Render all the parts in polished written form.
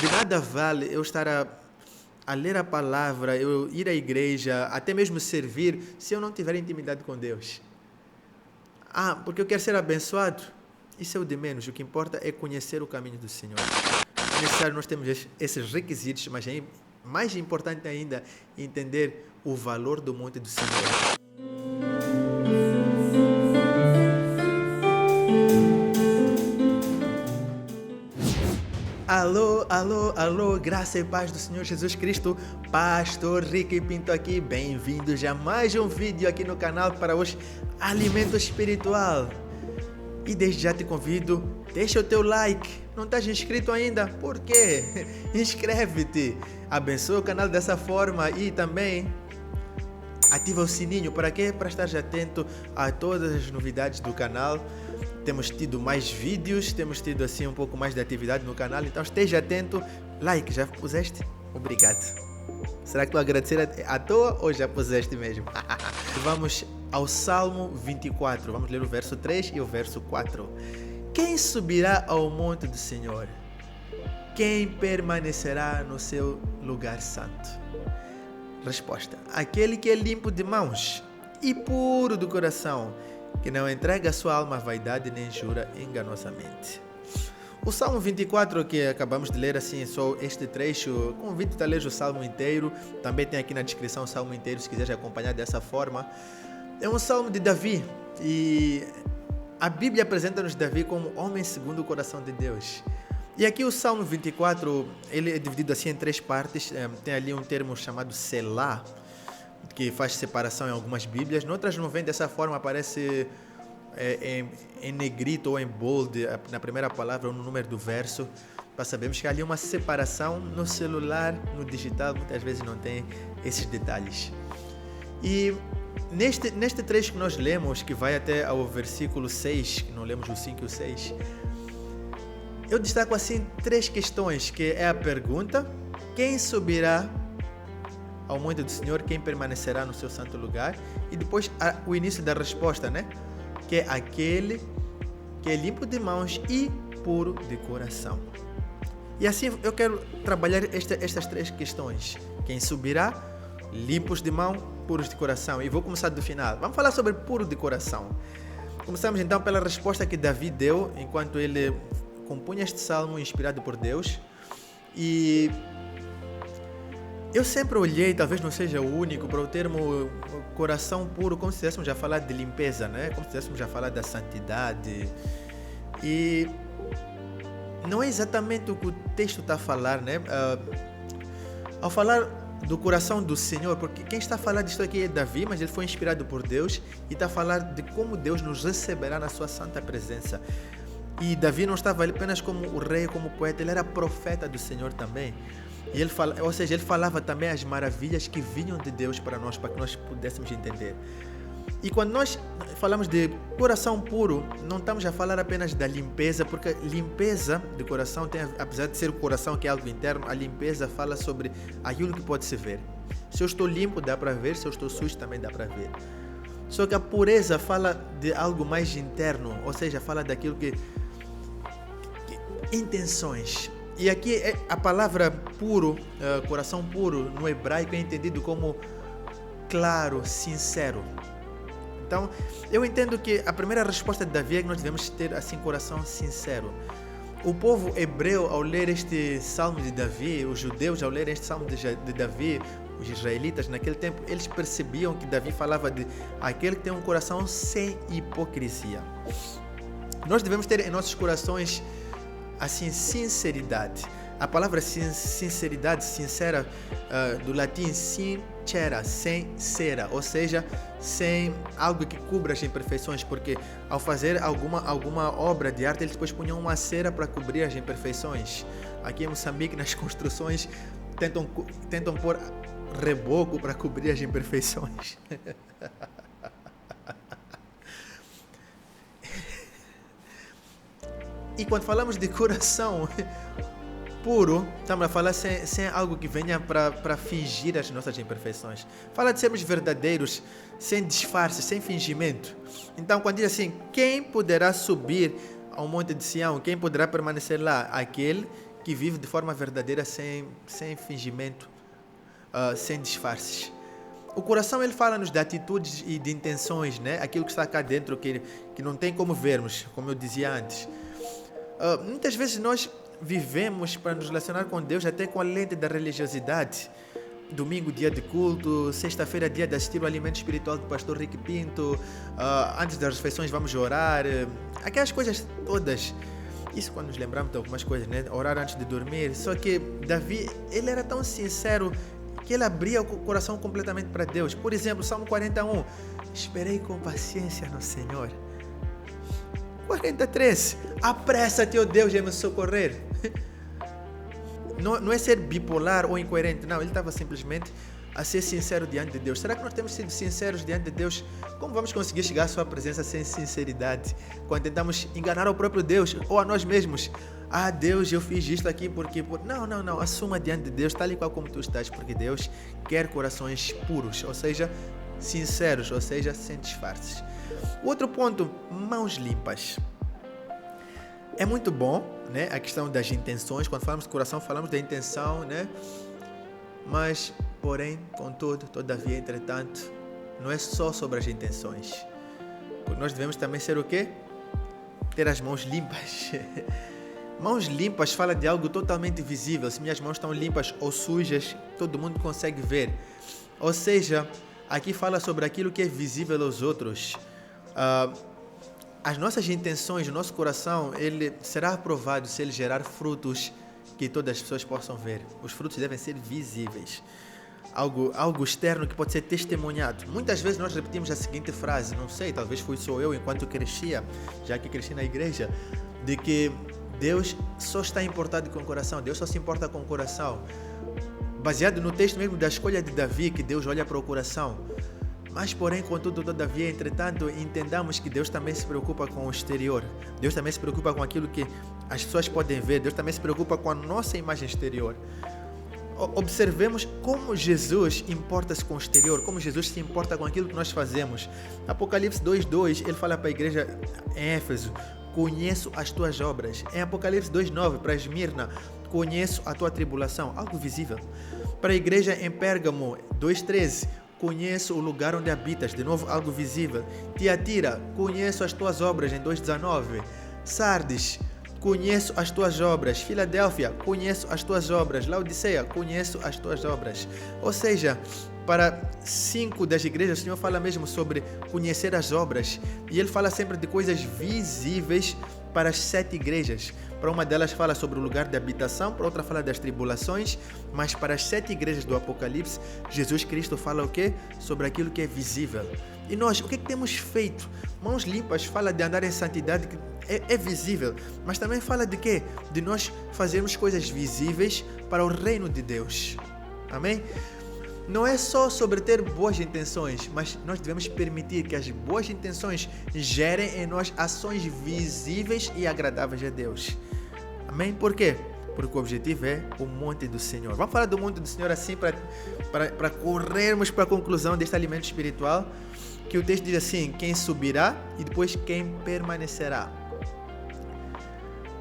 De nada vale eu estar a ler a palavra, eu ir à igreja, até mesmo servir, se eu não tiver intimidade com Deus. Porque eu quero ser abençoado. Isso é o de menos. O que importa é conhecer o caminho do Senhor. É necessário nós termos esses requisitos, mas é mais importante ainda entender o valor do monte do Senhor. Alô, alô, alô, graça e paz do Senhor Jesus Cristo, Pastor Ricky Pinto aqui, bem-vindos a mais um vídeo aqui no canal para hoje, Alimento Espiritual. E desde já te convido, deixa o teu like, não estás inscrito ainda? Por quê? Inscreve-te, abençoa o canal dessa forma e também ativa o sininho, para quê? Para estar atento a todas as novidades do canal. Temos tido mais vídeos, temos tido assim um pouco mais de atividade no canal, então esteja atento. Like, já puseste? Obrigado. Será que tu agradecer à toa ou já puseste mesmo? Vamos ao Salmo 24, vamos ler o verso 3 e o verso 4. Quem subirá ao monte do Senhor? Quem permanecerá no seu lugar santo? Resposta: aquele que é limpo de mãos e puro do coração, que não entrega a sua alma à vaidade nem jura enganosamente. O Salmo 24 que acabamos de ler, assim, só este trecho, convido-te a ler o Salmo inteiro, também tem aqui na descrição o Salmo inteiro, se quiseres acompanhar dessa forma. É um Salmo de Davi e a Bíblia apresenta-nos Davi como homem segundo o coração de Deus. E aqui o Salmo 24, ele é dividido assim em três partes, tem ali um termo chamado Selá, que faz separação em algumas Bíblias, em outras não vem dessa forma, aparece em negrito ou em bold, na primeira palavra ou no número do verso, para sabermos que há ali uma separação. No celular, no digital, muitas vezes não tem esses detalhes. E neste trecho que nós lemos, que vai até ao versículo 6, que não lemos o 5 e o 6, eu destaco assim três questões, que é a pergunta: quem subirá ao monte do Senhor, quem permanecerá no seu santo lugar? E depois o início da resposta, né? Que é aquele que é limpo de mãos e puro de coração. E assim eu quero trabalhar estas três questões: quem subirá, limpos de mão, puros de coração. E vou começar do final. Vamos falar sobre puro de coração. Começamos então pela resposta que Davi deu enquanto ele compunha este salmo inspirado por Deus. E eu sempre olhei, talvez não seja o único, para o termo coração puro, como se estivéssemos a falar de limpeza, né? Como se estivéssemos a falar da santidade. E não é exatamente o que o texto está a falar, né? Ao falar do coração do Senhor, porque quem está a falar disto aqui é Davi, mas ele foi inspirado por Deus e está a falar de como Deus nos receberá na sua santa presença. E Davi não estava ali apenas como o rei, como o poeta, ele era profeta do Senhor também. E ele falava também as maravilhas que vinham de Deus para nós, para que nós pudéssemos entender. E quando nós falamos de coração puro, não estamos a falar apenas da limpeza, porque limpeza de coração, apesar de ser o coração que é algo interno, a limpeza fala sobre aquilo que pode se ver. Se eu estou limpo, dá para ver, se eu estou sujo, também dá para ver. Só que a pureza fala de algo mais interno, ou seja, fala daquilo que intenções. E aqui a palavra puro, coração puro, no hebraico é entendido como claro, sincero. Então, eu entendo que a primeira resposta de Davi é que nós devemos ter assim coração sincero. O povo hebreu, ao ler este salmo de Davi, os judeus, ao ler este salmo de Davi, os israelitas naquele tempo, eles percebiam que Davi falava de aquele que tem um coração sem hipocrisia. Nós devemos ter em nossos corações assim, sinceridade. A palavra sinceridade, sincera, do latim sincera, sincera, ou seja, sem algo que cubra as imperfeições, porque ao fazer alguma obra de arte, eles depois punham uma cera para cobrir as imperfeições. Aqui em Moçambique, nas construções, tentam pôr reboco para cobrir as imperfeições. E quando falamos de coração puro, estamos a falar sem algo que venha para fingir as nossas imperfeições. Fala de sermos verdadeiros, sem disfarce, sem fingimento. Então, quando diz assim, quem poderá subir ao monte de Sião? Quem poderá permanecer lá? Aquele que vive de forma verdadeira, sem fingimento, sem disfarces. O coração, ele fala-nos de atitudes e de intenções, né? Aquilo que está cá dentro, que não tem como vermos, como eu dizia antes. Muitas vezes nós vivemos para nos relacionar com Deus até com a lente da religiosidade. Domingo, dia de culto; sexta-feira, dia de assistir o alimento espiritual do pastor Rick Pinto; antes das refeições vamos orar, aquelas coisas todas. Isso quando nos lembramos de algumas coisas, né? Orar antes de dormir. Só que Davi, ele era tão sincero que ele abria o coração completamente para Deus. Por exemplo, Salmo 41, esperei com paciência no Senhor. 43, apressa-te, ó Deus, em me socorrer. Não é ser bipolar ou incoerente, não. Ele estava simplesmente a ser sincero diante de Deus. Será que nós temos sido sinceros diante de Deus? Como vamos conseguir chegar à sua presença sem sinceridade? Quando tentamos enganar o próprio Deus ou a nós mesmos. Deus, eu fiz isto aqui porque... Não. Assuma diante de Deus, tal e qual como tu estás, porque Deus quer corações puros, ou seja, sinceros, ou seja, sem disfarces. Outro ponto, mãos limpas. É muito bom, né, a questão das intenções. Quando falamos de coração, falamos da intenção, né? Mas, porém, contudo, todavia, entretanto, não é só sobre as intenções. Porque nós devemos também ser o quê? Ter as mãos limpas. Mãos limpas fala de algo totalmente visível. Se minhas mãos estão limpas ou sujas, todo mundo consegue ver. Ou seja, aqui fala sobre aquilo que é visível aos outros. As nossas intenções, o nosso coração, ele será aprovado se ele gerar frutos que todas as pessoas possam ver. Os frutos devem ser visíveis. Algo externo que pode ser testemunhado. Muitas vezes nós repetimos a seguinte frase, não sei, talvez fui só eu enquanto crescia, já que cresci na igreja, de que Deus só está importado com o coração, Deus só se importa com o coração. Baseado no texto mesmo da escolha de Davi, que Deus olha para o coração. Mas, porém, contudo, todavia, entretanto, entendamos que Deus também se preocupa com o exterior. Deus também se preocupa com aquilo que as pessoas podem ver. Deus também se preocupa com a nossa imagem exterior. Observemos como Jesus importa-se com o exterior, como Jesus se importa com aquilo que nós fazemos. Apocalipse 2:2, ele fala para a igreja em Éfeso, conheço as tuas obras. Em Apocalipse 2:9, para Esmirna, conheço a tua tribulação, algo visível. Para a igreja em Pérgamo, 2:13, conheço o lugar onde habitas, de novo algo visível. Tiatira, conheço as tuas obras, em 2:19. Sardes, conheço as tuas obras. Filadélfia, conheço as tuas obras. Laodiceia, conheço as tuas obras. Ou seja, para 5 das igrejas, o Senhor fala mesmo sobre conhecer as obras. E Ele fala sempre de coisas visíveis para as 7 igrejas. Para uma delas fala sobre o lugar de habitação, para outra fala das tribulações, mas para as 7 igrejas do Apocalipse, Jesus Cristo fala o quê? Sobre aquilo que é visível. E nós, o que temos feito? Mãos limpas fala de andar em santidade, que é visível, mas também fala de quê? De nós fazermos coisas visíveis para o reino de Deus. Amém? Não é só sobre ter boas intenções, mas nós devemos permitir que as boas intenções gerem em nós ações visíveis e agradáveis a Deus. Amém? Por quê? Porque o objetivo é o monte do Senhor. Vamos falar do monte do Senhor assim para corrermos para a conclusão deste alimento espiritual, que o texto diz assim, quem subirá e depois quem permanecerá.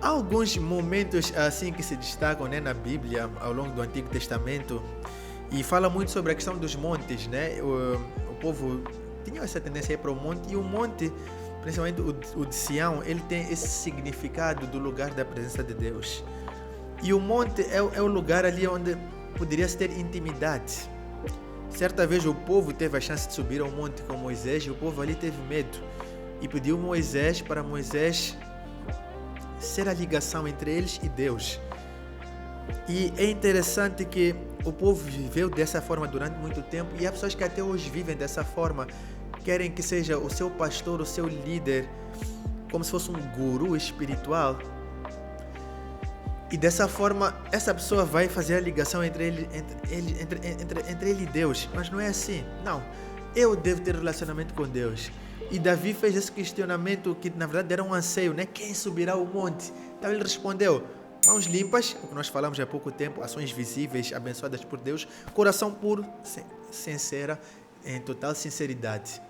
Há alguns momentos assim que se destacam, né, na Bíblia, ao longo do Antigo Testamento, e fala muito sobre a questão dos montes, né? O povo tinha essa tendência a ir para o monte, e o monte, principalmente o de Sião, ele tem esse significado do lugar da presença de Deus. E o monte é o lugar ali onde poderia-se ter intimidade. Certa vez o povo teve a chance de subir ao monte com Moisés, e o povo ali teve medo e pediu Moisés para Moisés ser a ligação entre eles e Deus. E é interessante que o povo viveu dessa forma durante muito tempo, e há pessoas que até hoje vivem dessa forma, querem que seja o seu pastor, o seu líder, como se fosse um guru espiritual. E dessa forma, essa pessoa vai fazer a ligação entre ele e Deus. Mas não é assim. Não. Eu devo ter relacionamento com Deus. E Davi fez esse questionamento que na verdade era um anseio, né? Quem subirá o monte? Então ele respondeu, mãos limpas, o que nós falamos há pouco tempo, ações visíveis, abençoadas por Deus, coração puro, sincera, em total sinceridade.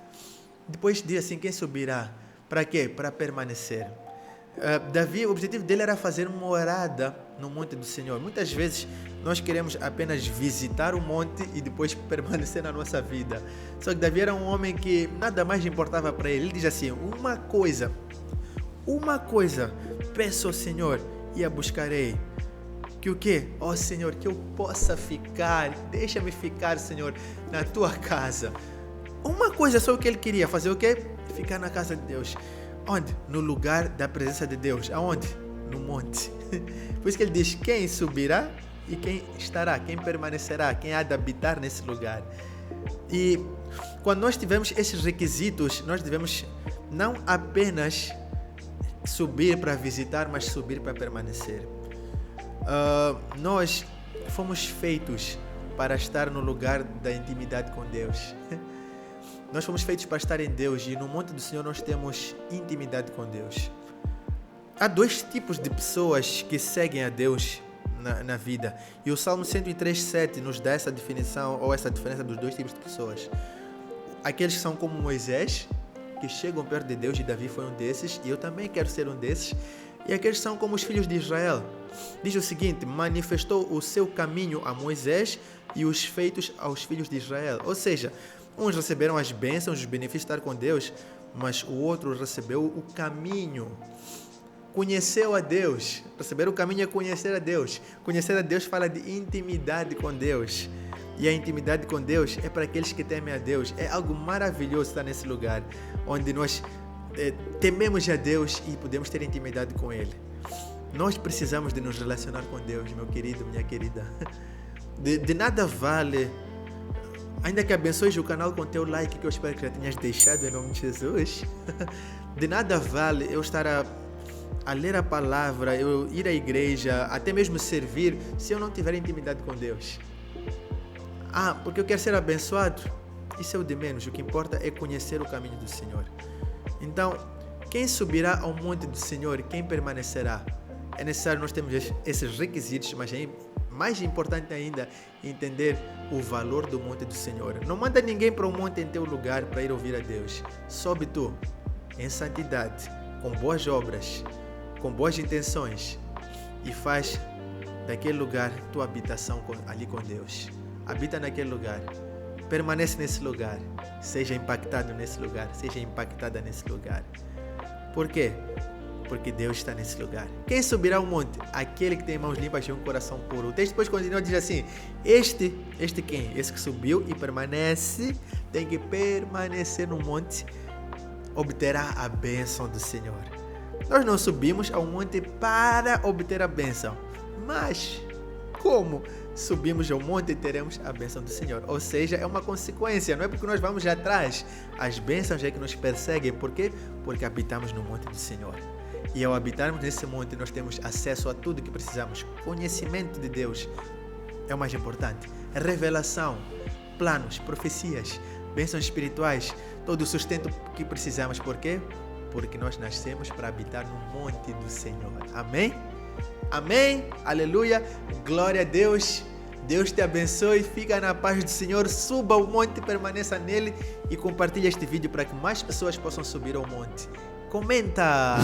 Depois diz assim, quem subirá? Para quê? Para permanecer. Davi, o objetivo dele era fazer uma morada no monte do Senhor. Muitas vezes nós queremos apenas visitar o monte e depois permanecer na nossa vida. Só que Davi era um homem que nada mais importava para ele. Ele diz assim: uma coisa peço ao Senhor e a buscarei. Que o quê? Ó Senhor, que eu possa ficar, deixa-me ficar, Senhor, na tua casa. Uma coisa só o que ele queria, fazer o quê? Ficar na casa de Deus. Onde? No lugar da presença de Deus. Aonde? No monte. Por isso que ele diz: quem subirá e quem estará, quem permanecerá, quem há de habitar nesse lugar. E quando nós tivermos esses requisitos, nós devemos não apenas subir para visitar, mas subir para permanecer. Nós fomos feitos para estar no lugar da intimidade com Deus. Nós fomos feitos para estar em Deus e no monte do Senhor nós temos intimidade com Deus. Há dois tipos de pessoas que seguem a Deus na vida. E o Salmo 103:7 nos dá essa definição, ou essa diferença dos dois tipos de pessoas. Aqueles que são como Moisés, que chegam perto de Deus, e Davi foi um desses, e eu também quero ser um desses. E aqueles são como os filhos de Israel. Diz o seguinte: manifestou o seu caminho a Moisés e os feitos aos filhos de Israel. Ou seja, uns receberam as bênçãos, os benefícios de estar com Deus, mas o outro recebeu o caminho. Conheceu a Deus. Receber o caminho é conhecer a Deus. Conhecer a Deus fala de intimidade com Deus. E a intimidade com Deus é para aqueles que temem a Deus. É algo maravilhoso estar nesse lugar, onde nós tememos a Deus e podemos ter intimidade com Ele. Nós precisamos de nos relacionar com Deus, meu querido, minha querida. De nada vale, ainda que abençoes o canal com teu like, que eu espero que já tenhas deixado em nome de Jesus. De nada vale eu estar a ler a palavra, eu ir à igreja, até mesmo servir, se eu não tiver intimidade com Deus. Porque eu quero ser abençoado? Isso é o de menos. O que importa é conhecer o caminho do Senhor. Então, quem subirá ao monte do Senhor, quem permanecerá? É necessário nós termos esses requisitos, mas é mais importante ainda entender o valor do monte do Senhor. Não manda ninguém para um monte em teu lugar para ir ouvir a Deus. Sobe tu, em santidade, com boas obras, com boas intenções, e faz daquele lugar tua habitação ali com Deus. Habita naquele lugar. Permanece nesse lugar. Seja impactado nesse lugar. Seja impactada nesse lugar. Por quê? Porque Deus está nesse lugar. Quem subirá ao monte? Aquele que tem mãos limpas e um coração puro. O texto depois continua e diz assim: Este quem? Esse que subiu e permanece, tem que permanecer no monte, obterá a bênção do Senhor. Nós não subimos ao monte para obter a bênção, mas como subimos ao monte e teremos a bênção do Senhor. Ou seja, é uma consequência, não é porque nós vamos já atrás. As bênçãos é que nos perseguem. Por quê? Porque habitamos no monte do Senhor. E ao habitarmos nesse monte, nós temos acesso a tudo que precisamos. Conhecimento de Deus é o mais importante. Revelação, planos, profecias, bênçãos espirituais, todo o sustento que precisamos. Por quê? Porque nós nascemos para habitar no monte do Senhor. Amém? Amém? Aleluia! Glória a Deus! Deus te abençoe, fica na paz do Senhor, suba ao monte, permaneça nele e compartilhe este vídeo para que mais pessoas possam subir ao monte. Comenta!